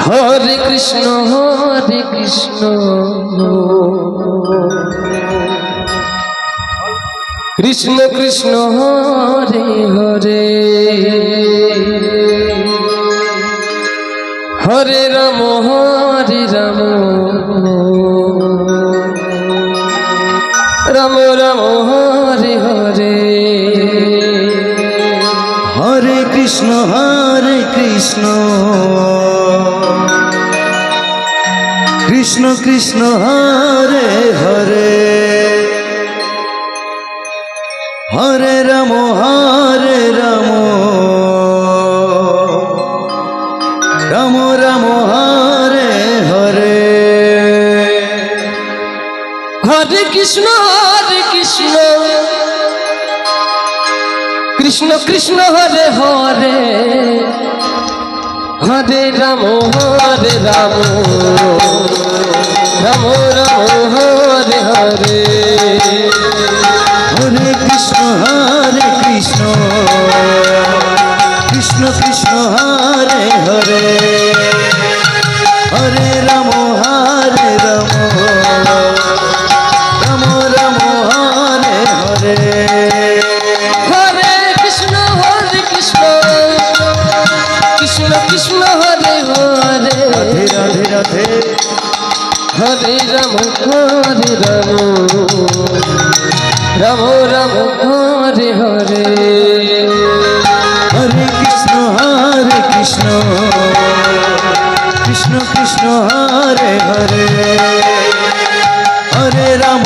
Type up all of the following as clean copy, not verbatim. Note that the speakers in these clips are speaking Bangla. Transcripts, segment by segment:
হরে কৃষ্ণ কৃষ্ণ কৃষ্ণ হরে হরে হরে রাম রাম রাম হরে হরে হরে কৃষ্ণ কৃষ্ণ কৃষ্ণ হরে হরে হরে রাম রাম রাম হরে হরে হরে কৃষ্ণ কৃষ্ণ কৃষ্ণ হরে হরে হরে রাম রাম রাম হরে হরে হরে কৃষ্ণ কৃষ্ণ কৃষ্ণ হরে হরে হরে রাম রাম রাম হরে হরে হরে কৃষ্ণ কৃষ্ণ কৃষ্ণ হরে হরে রাধে রাধে হরে রাম রাম রাম হরে হরে হরে কৃষ্ণ কৃষ্ণ কৃষ্ণ হরে হরে হরে রাম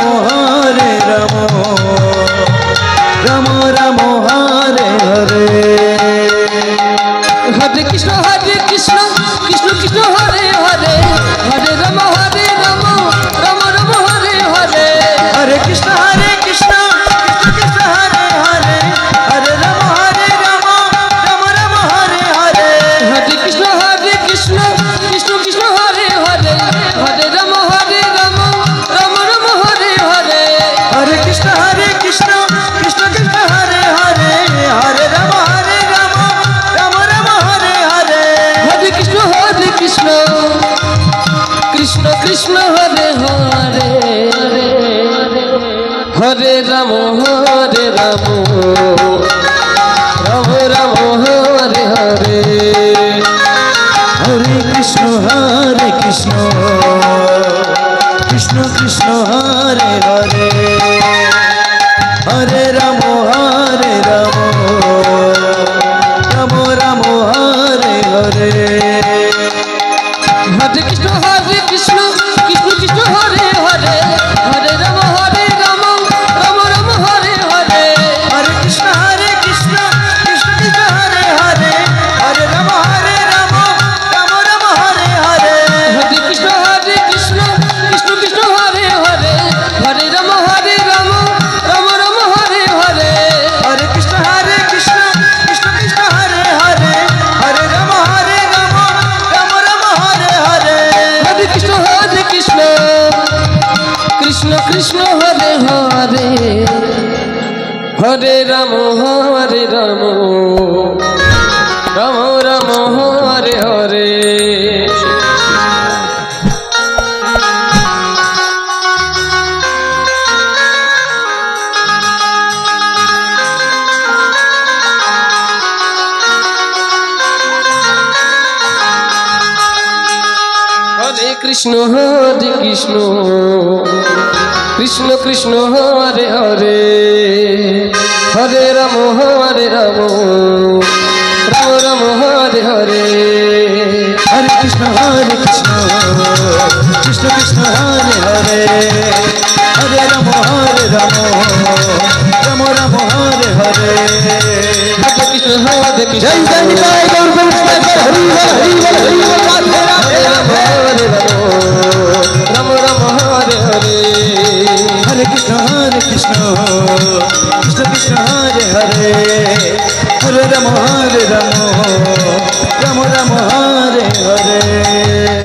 রাম রাম হরে হরে হরে কৃষ্ণ কৃষ্ণ কৃষ্ণ হরে হরে হরে রাম রাম রাম হরে হরে হরে কৃষ্ণ কৃষ্ণ কৃষ্ণ হরে হরে হরে রাম রাম রাম হরে হরে হরে কৃষ্ণ কৃষ্ণ কৃষ্ণ হরে হরে হরে রাম রাম রাম হরে হরে হরে কৃষ্ণ কৃষ্ণ কৃষ্ণ হরে হরে হরে রাম রাম রাম হরে হরে হরে কৃষ্ণ কৃষ্ণ কৃষ্ণ হরে হরে হরে রাম রাম রাম হরে হরে হরে কৃষ্ণ কৃষ্ণ কৃষ্ণ হরে হরে হরে রাম রাম রাম হরে হরে হরে কৃষ্ণ কৃষ্ণ কৃষ্ণ হরে হরে হরে রাম রাম রাম হরে হরে হরে কৃষ্ণ কৃষ্ণ কৃষ্ণ হরে হরে হরে রাম রাম হরে হরে হরে কৃষ্ণ কৃষ্ণ কৃষ্ণ হরে হরে হরে রাম রাম রাম হরে হরে হরে কৃষ্ণ কৃষ্ণ কৃষ্ণ হরে হরে হরে রাম রাম হরে হরে হরে কৃষ্ণ কৃষ্ণ কৃষ্ণ হরে হরে হরে রাম রাম রাম হরে হরে হরে কৃষ্ণ কৃষ্ণ কৃষ্ণ হরে হরে হরে রাম রাম রাম হরে হরে হরে কৃষ্ণ কৃষ্ণ কৃষ্ণ হরে হরে হরে রাম রাম রাম হরে হরে হরে কৃষ্ণ জয় জয় নিতাই গৌর বৈষ্ণব হরি বল হরি বল হরি বল রাধে রাধে রাম রাম হরে হরে হরে কৃষ্ণ কৃষ্ণ কৃষ্ণ হরে হরে হরে রাম রাম রাম রাম হরে হরে